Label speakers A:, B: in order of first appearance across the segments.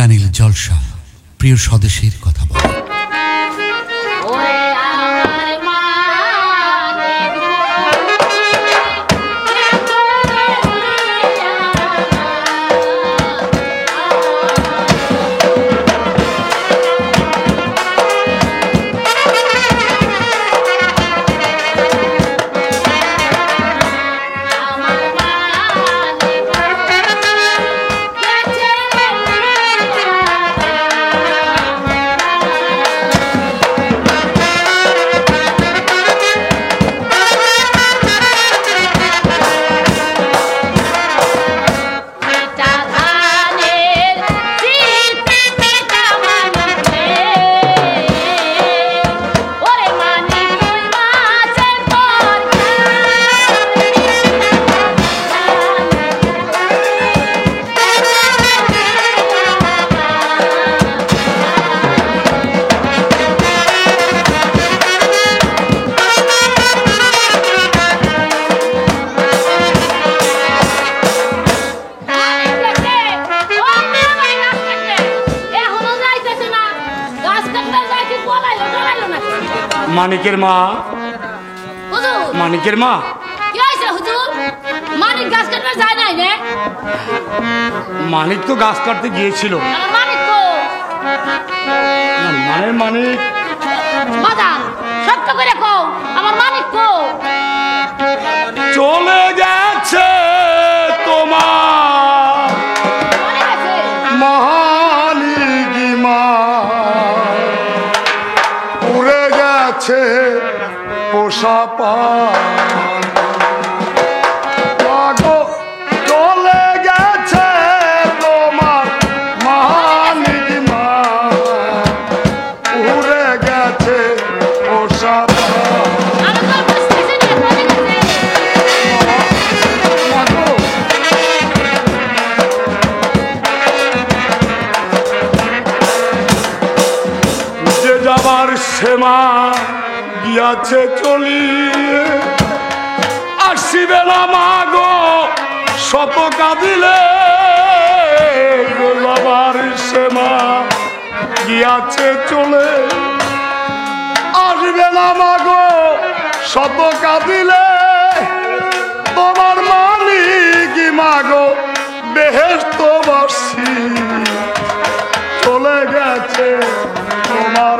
A: Channel জলসা প্রিয় স্বদেশের কথা বলে।
B: মানিকের মা, মানিকের মা,
C: কি হয়েছে হুজুর? মানিক গাছ কাটতে যায় নাই রে?
B: মানিক তো গাছ কাটতে গিয়েছিল।
C: মানিক কো?
B: মানের মানিক
C: বাজান সত্য করে কও, আমার মানিক কো?
B: চলে গেছে তোমার মানিক মা, উড়ে গেছে পোষা পা, চলে গেছে তোমার মানিক মা, উড়ে গেছে পোষা পা। যে যাবার সেমা গিয়াছে চলিয়ে, আসিবে না মাগো শত কাঁদিলে, যাবার সেমা গিয়াছে চলে, আসবে না মাগো শত কাঁদিলে, তোমার মালিক মাগো বেহেশত বাসি, চলে গেছে তোমার।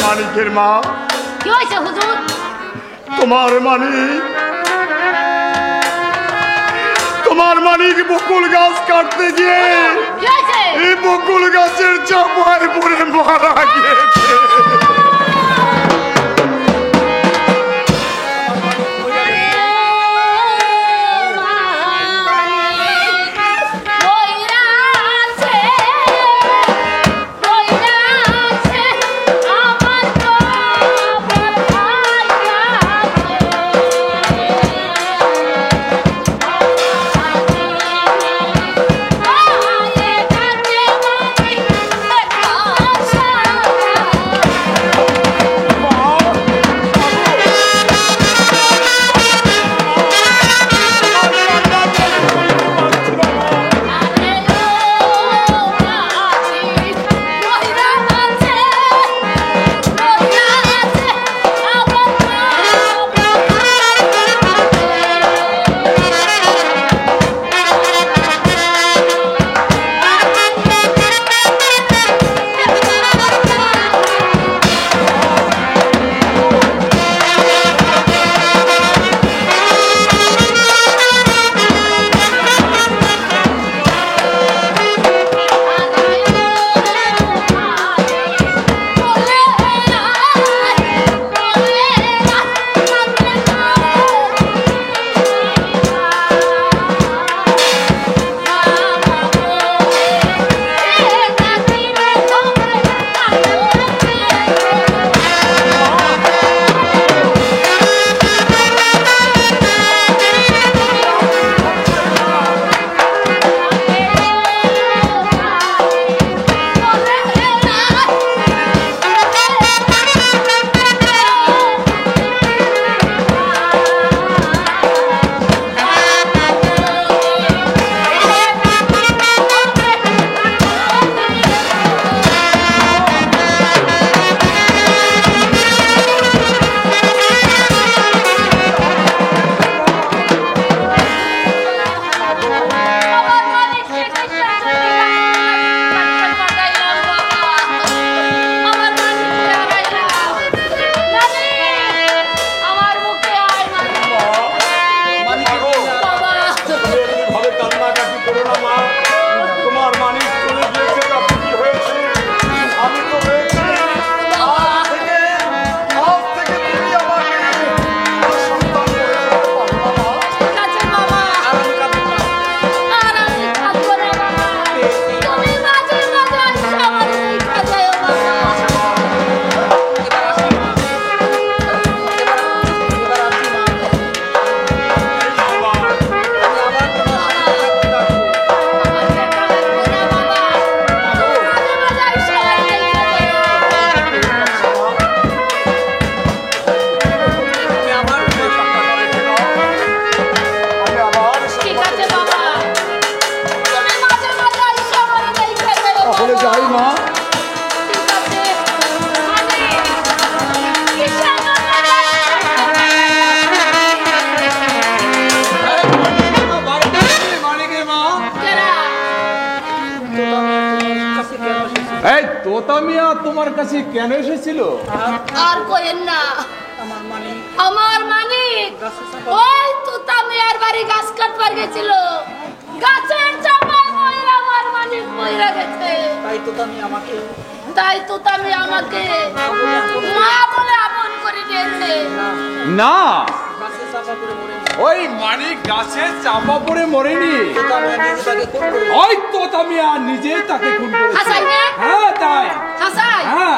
B: মালিকের মা,
C: কি হয়েছে হুজুর?
B: তোমার মালিক, তোমার মালিক বকুল গাছ কাটতে গিয়ে এই বকুল গাছের চাপায় পড়ে মারা গিয়েছে।
D: তোমার কাছে কেন এসেছিল?
C: আর কইেন না, আমার মানিক ওই তুতা মিয়ার বাড়ি গাছ কাটবার গেছিল, গাছের চাপায় ময়রা আমার মানিক ময়রা গেছে। তাই তুতা মিয়া আমাকে মা বলে আপন করে নিয়েছে।
D: না, ওই মানিক গাছে চাপা পড়ে মরেনি, ওই তোতা মিয়া নিজে তাকে খুন করেছে।
C: হাসাই না?
D: হ্যাঁ তাই।
C: হাসাই?
D: হ্যাঁ।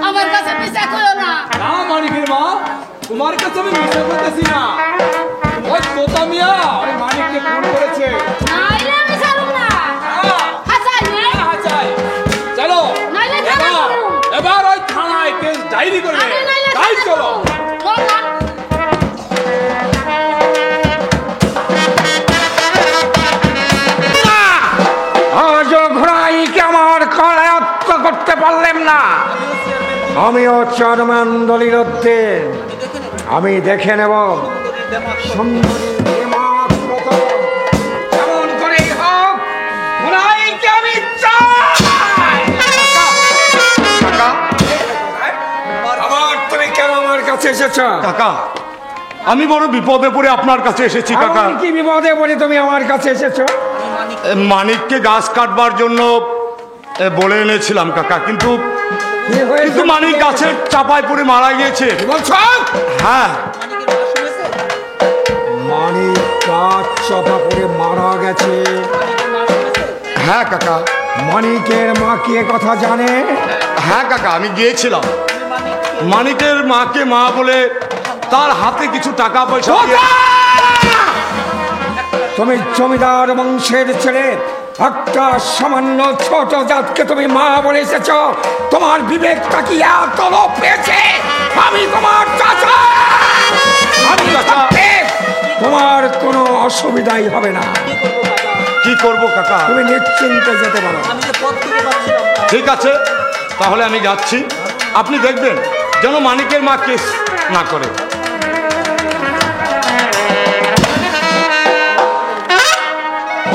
C: আমার কাছে মিছা কইও না।
D: না মানিকের মা, তোমার কাছে আমি মিথ্যা বলতেছি না। ওই তোতা মিয়া ওই মানিককে খুন করেছে।
C: নাইলে আমি ছাড়ুম না।
D: হ্যাঁ।
C: হাসাই না?
D: হ্যাঁ, চাই। চলো
C: নাইলে থানা করুম।
D: এবার ওই থানায় কেস ডায়েরি করবে।
C: আমি নাইলে
D: তাই
C: থানা
D: চলো।
C: করুম। চল।
E: আজও ঘোড়াইকে আমার করায়ত্ত করতে পারলেন না। আমিও চেয়ারম্যান দলিল উদ্দিন, আমি দেখে নেব সুন্দরীর দিমাগ কত। যেমন করেই হোক ঘোড়াইকে আমি চাই। আবার তুমি কেন আমার কাছে এসেছ?
B: কাকা, আমি বড় বিপদে পড়ে আপনার কাছে এসেছি কাকা।
E: এমন কি বিপদে পড়ে তুমি আমার কাছে এসেছো?
B: মানিককে গাছ কাটবার জন্য বলে এনেছিলাম কাকা, কিন্তু
E: কি হয়েছে?
B: মানিক গাছের চাপায় পড়ে মারা গিয়েছে।
E: কি বলছো?
B: হ্যাঁ,
E: মানিক গাছ চাপা পড়ে মারা গেছে।
B: হ্যাঁ কাকা।
E: মানিকের মা কি এ কথা জানে?
B: হ্যাঁ কাকা, আমি গিয়েছিলাম। মানিকের মাকে মা বলে তার হাতে কিছু টাকা পয়সা দিয়ে-
E: তুমি জমিদার বংশের ছেলে, একটা সামান্য ছোট জাতকে তুমি মা বলে এসেছ। তোমার বিবেকটা কি এত লোপ পেয়েছে? আমি তোমার চাচা, আমি থাকতে তোমার কোনো অসুবিধাই হবে না।
B: কি করব কাকা?
E: তুমি নিশ্চিন্তে যেতে পারো।
B: ঠিক আছে, তাহলে আমি যাচ্ছি। আপনি দেখবেন যেন মানিকের মা কেস না করে।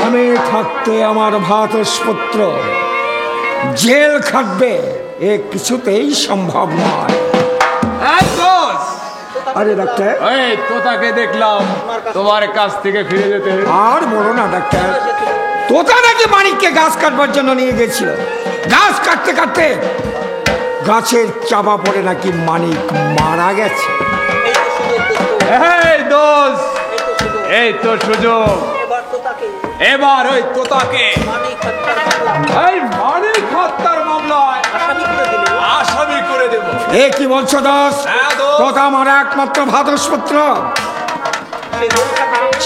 E: আমি থাকতে আমার ভাতস্পুত্র জেল খাটবে, এ কিছুতেই সম্ভব নয়।
D: এই দোষ,
E: আরে ডাক্তার,
D: এই তোতাকে দেখলাম তোমার কাছ থেকে ফিরে যেতে।
E: আর বলো না ডাক্তার, তোতা নাকি মানিককে গাছ কাটবার জন্য নিয়ে গেছিল। গাছ কাটতে কাটতে গাছের চাপা পড়ে নাকি মানিক মারা গেছে।
D: এই দোষ, এই তো সুযোগ। এবার ওই তোতাকে এই মানিক হত্যার মামলায় আসামি করে দেব।
E: এ কি বলছো দোষ?
D: হ্যাঁ দোষ।
E: তোতা আমার একমাত্র ভাতস্পুত্র,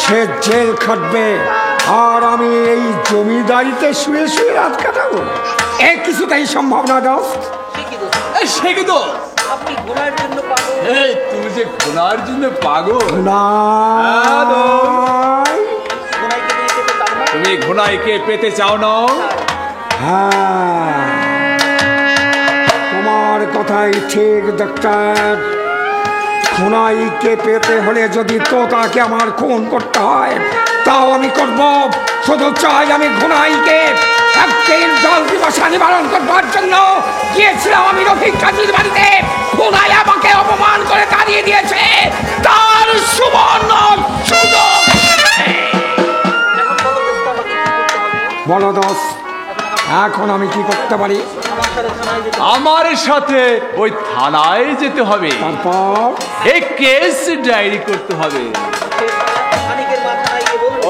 E: সে জেল খাটবে আর আমি এই জমিদারিতে শুয়ে শুয়ে রাত কাটাবো? এ কিছুতেই সম্ভব না দোষ।
D: এই সে কি দোষ? এই তুমি যে ঘোড়ার জন্য পাগল।
E: না,
D: তুমি ঘোড়াইকে পেতে চাও না?
E: হ্যাঁ, তোমার কথাই ঠিক ডাক্তার। খুনাইকে পেতে হলে যদি তোতাকে আমার খুন করতে হয় তাও আমি করব। শুধু চাই আমি খুনাইকে একদিন জল দিবসা নিবারণ করবার জন্য গিয়েছিলাম আমি রফিক কাজীর বাড়িতে। খুনাই আমাকে অপমান করে তাড়িয়ে দিয়েছে, তার সুবর্ণ সুযোগ। বলো দোষ, এখন আমি কি করতে পারি?
D: আমার সাথে ওই থানায় যেতে হবে,
E: তারপর
D: এই কেস ডায়েরি করতে হবে।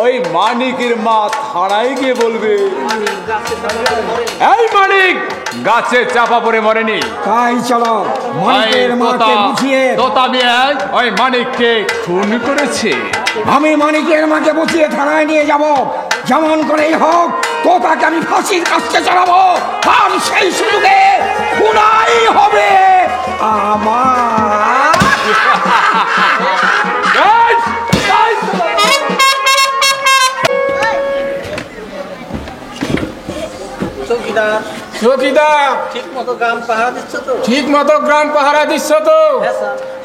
D: ওই মানিকের মা থানায় গিয়ে বলবে এই মানিক গাছে চাপা পড়ে মরেনি।
E: তাই চলো মানিকের মাকে বুঝিয়ে
D: তোতা মিয়া ওই মানিককে খুন করেছে।
E: আমি মানিকের মাকে বুঝিয়ে থানায় নিয়ে যাব। যেমন করেই হোক তোতাকে আমি ফাঁসির কাছে চড়াবো, আর সেই সুযোগে খুনাই হবে আমার।
F: চৌকিদার,
G: চৌকিদার
F: ঠিক মতো গ্রাম পাহারা দিচ্ছ তো?
G: ঠিক মতো গ্রাম পাহারা দিচ্ছ তো?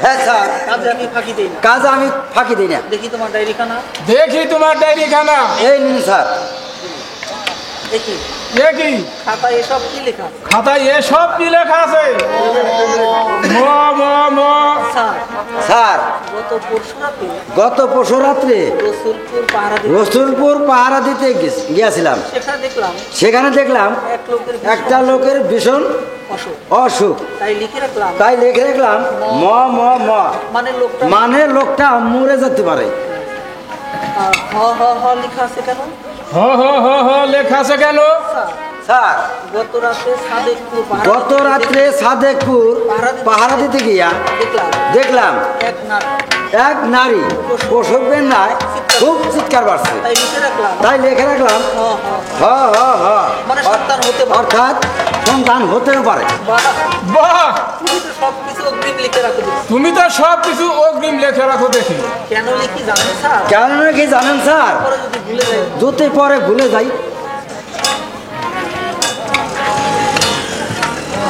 F: হ্যাঁ স্যার, কাজে আমি ফাঁকি দিই না।
H: কাজ আমি ফাঁকি দিই না।
F: দেখি তোমার ডায়েরিখানা।
G: দেখি তোমার ডায়েরি খানা।
H: এই নিন স্যার।
F: দেখি
G: এ কি
F: খাতায় এসব কি লেখা?
G: খাতায় এসব কি লেখা আছে? ম ম ম
F: স্যার,
H: স্যার
F: গত পরশু রাতে
H: গত পরশু রাত্রে
F: রসুলপুর পাহারা দিতে
H: রসুলপুর পাহারা দিতে গিয়েছিলাম।
F: সেখানে দেখলাম
H: সেখানে দেখলাম
F: একটা লোকের
H: একটা লোকের ভীষণ
F: অসুখ।
H: অসুখ।
F: তাই লিখে রাখলাম
H: তাই লিখে রাখলাম ম ম ম
F: লোকটা
H: মানে লোকটা মরে যেতে পারে।
F: হ হ হ লেখা আছে কেন?
G: হ হ হ হ লেখা আছে কেন?
F: স্যার,
H: স্যার
F: গত রাতে সাদেকপুর
H: গত রাত্রে সাদেকপুর পাহারা দিতে গিয়া দেখলাম এক নারী প্রসবের নাই খুব চিৎকার বাড়ছে। তাই লিখে রাখলাম হ হ হ
F: মানে সন্তান হতে পারে।
H: অর্থাৎ সন্তান হতেও পারে।
G: বাহ,
F: তুমি তো সবকিছু অগ্রিম লিখে রাখো দেখি।
G: তুমি তো সব কিছু অগ্রিম লেখা রাখো দেখি।
F: কেন লিখি জানেন স্যার?
H: কেন কি জানেন স্যার?
F: পরে যদি ভুলে যাই।
H: যদি পরে ভুলে যাই।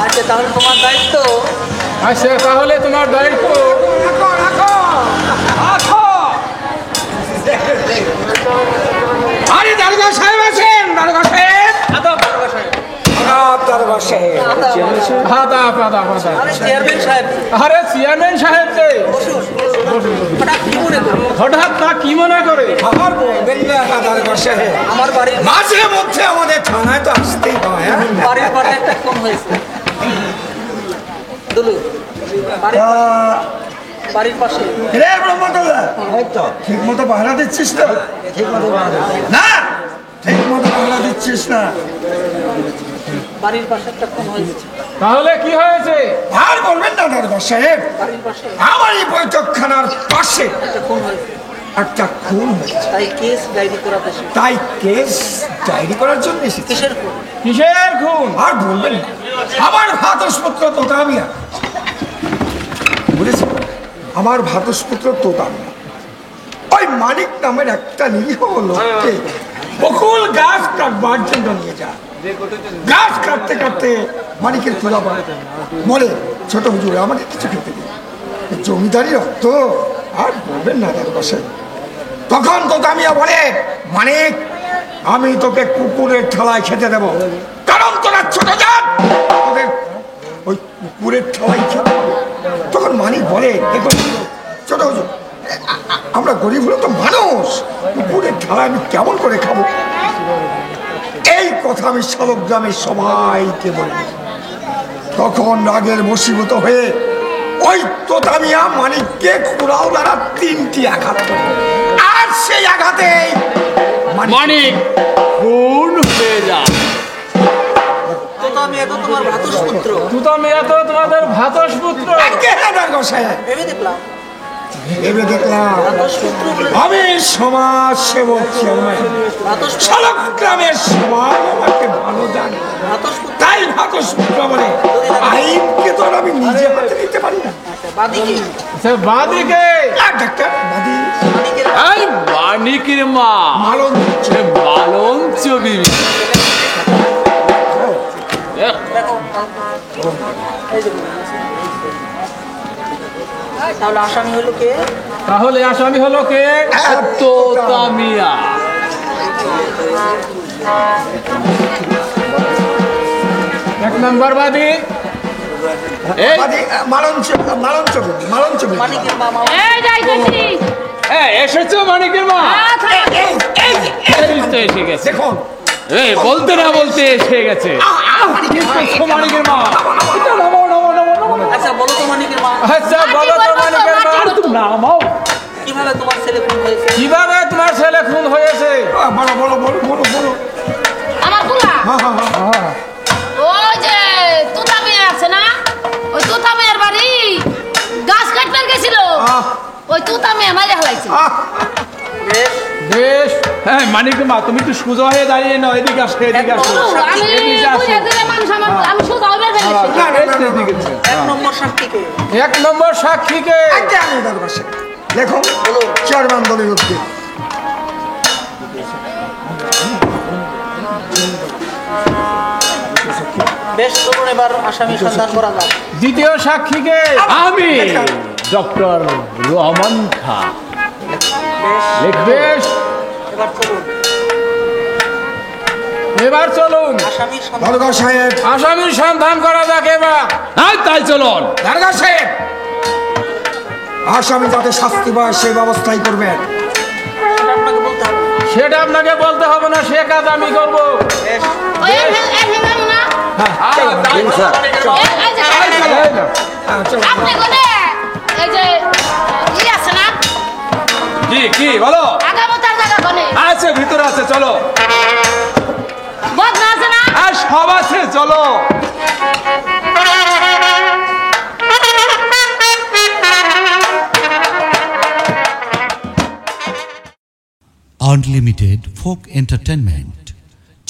F: আচ্ছা, তাহলে তোমার দায়িত্ব।
G: আচ্ছা, তাহলে তোমার দায়িত্ব।
E: আরে দারোগা সাহেব আছেন, দারোগা সাহেব। আদাব দারোগা সাহেব।
G: আদাব আদাব আদাব।
F: আরে চেয়ারম্যান সাহেব,
G: আরে চেয়ারম্যান সাহেব যে
F: বসুন। হঠাৎ কি মনে করো?
G: হঠাৎ তা কি মনে করে?
E: আমার বলবেন না দারোগা সাহেব,
F: আমার বাড়ির
E: মাঝে মধ্যে আমাদের থানায় তো আসতেই হয়।
F: বাড়ির পাশে একটা খুন হয়েছে। দুলু, বাড়ির পাশে
E: রে ব্রহ্মদলা,
H: এই তো
E: ঠিক মতো পাহারা দিচ্ছিস তো?
H: ঠিক মতো বানাতে হবে।
E: না, ঠিক মতো পাহারা দিচ্ছিস না।
F: বাড়ির পাশে একটা খুন হয়েছে।
G: তাহলে কি হয়েছে?
E: আর বলবেন না দারোগা সাহেব,
F: বাড়ির পাশে
E: আমার এই বৈঠকখানার পাশে
F: একটা খুন হয়েছে।
E: একটা খুন হয়েছে।
F: তাই কেস ডায়েরি করাতে এসেছি।
E: তাই কেস ডায়েরি করার জন্য এসেছি।
F: কিসের খুন?
G: কিসের খুন?
E: আর বলবেন না, আমার ভাতসপুত্র তোতামিয়া, বুঝেছি, আমার ভাতসপুত্র তোতামিয়া ওই মানিক নামের একটা নিরীহ লোককে বকুল গাছ কাটবার জন্য নিয়ে যায়। গাছ কাটতে কাটতে মানিকের খোলা বলে, ছোট হুজুর আমাকে কিছু খেতে দিন, জমিদারি রক্ত। আর বলবেন না তার পাশে। তখন তোতামিয়া বলে, মানিক আমি তোকে কুকুরের ঠেলায় খেতে দেবো, কারণ তোরা ছোট জাত, তোদের ওই কুকুরের ঠেলাই খেতে হবে। তখন মানিক বলে, দেখুন ছোট হুজুর, আমরা গরিব হলো তো মানুষ, কুকুরের ঠেলায় আমি কেমন করে খাবো? এই কথা আমি শালগ্রামের সবাইকে বলি। তখন রাগের বশীভূত হয়ে ওই তোতামিয়া মানিককে কুড়াল দ্বারা 3টি আঘাত করে। আর সেই আঘাতে
D: মানিক খুন হয়ে যায়।
F: তোতামিয়া তো তোমার ভ্রাতুষ্পুত্র।
G: তোতামিয়া তো তোমাদের ভ্রাতুষ্পুত্র।
F: ভেবে দেখলাম
E: ভেবে দেখলাম
F: ভ্রাতুষ্পুত্র বলে
E: আমি সমাজ সেবক
F: ভ্রাতুষ্পুত্র
E: শালগ্রামের সবাই আমাকে ভালো জানে,
F: ভ্রাতুষ্পুত্র।
E: তাই ভাতসপুত্র বলে আইনকে তো আর আমি নিজে হাতে নিতে পারি না।
F: বাদিকে
G: সে বাদিকে
E: ডাক্তার বাদি
F: বাদিকের
D: এই মানিকের মা
E: মালন
D: সে মালঞ্চ বিবি।
F: দেখো। এই যে তাহলে আসামি হলো কে?
G: তাহলে আসামি হলো কে?
D: তোতামিয়া।
G: এক নম্বর বাদী
D: এই
E: মালঞ্চ
F: মানিকের মামা।
C: এই যাইতেছি
D: এসেছো মানিকের মা? এই তো এসে গেছে।
E: দেখুন
D: এই বলতে না বলতে এসে গেছে। মানিকের মা,
F: আচ্ছা বলো তো মানিকের মা,
G: আচ্ছা বলো তো মানিকের মা,
D: নামাও।
F: কিভাবে তোমার ছেলে খুন হয়েছে?
G: কিভাবে তোমার ছেলে খুন হয়েছে?
E: বলো বলো বলো বলো বলো।
C: আমার পোলা ওই যে তুতামিয়া আছে না, ওই তুতামিয়ার বাড়ি গাছ কাটবার গেছিল, ওই তুতামিয়া মাইরা ফেলাইছে।
F: বেশ,
G: বেশ,
D: হ্যাঁ মানিকের মা, তুমি একটু সোজা হয়ে দাঁড়িয়ে নাও, এদিকে আসো, এদিকে আসো।
C: আমি
D: এদিকে আসো।
C: বুঝে দিলে মানুষ আমি শুধু হইবার ফেলেছি।
D: এদিকে আসো।
F: এক নম্বর সাক্ষীকে
G: এক নম্বর সাক্ষীকে
E: দেখো চেয়ারম্যান দলের উদ্যোগ।
F: বেশ, চলুন এবার আসামি সন্ধান করা যাক।
G: দ্বিতীয় সাক্ষীকে
D: আমি ডক্টর রহমান খা।
F: বেশ,
G: বেশ,
F: এবার চলুন।
G: এবার চলুন
F: আসামির সন্ধান
E: দারোগা সাহেব,
G: আসামির সন্ধান করা যাক এবার।
D: হ্যাঁ তাই চলুন।
E: দারোগা সাহেব, আসামি যাতে শাস্তি পায় সেই ব্যবস্থাই করবেন।
F: সেটা আপনাকে বলতে হবে
G: সেটা আপনাকে বলতে হবে
F: না।
G: না, সে কাজ আমি করবো।
F: বেশ।
C: ওই হেমেন না
D: তাই
H: দিন স্যার।
C: এই যে
E: হ্যাঁ, চলো।
C: আপনি কোনে এই যে আছে না
D: কি কি বলো?
C: আগামতার জায়গা কোনে
D: আছে, ভিতরে আছে, চলো।
C: বদনা আছে না
D: আর সব আছে, চলো।
A: আনলিমিটেড ফোক এন্টারটেনমেন্ট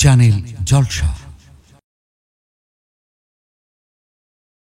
A: চ্যানেল জলসা।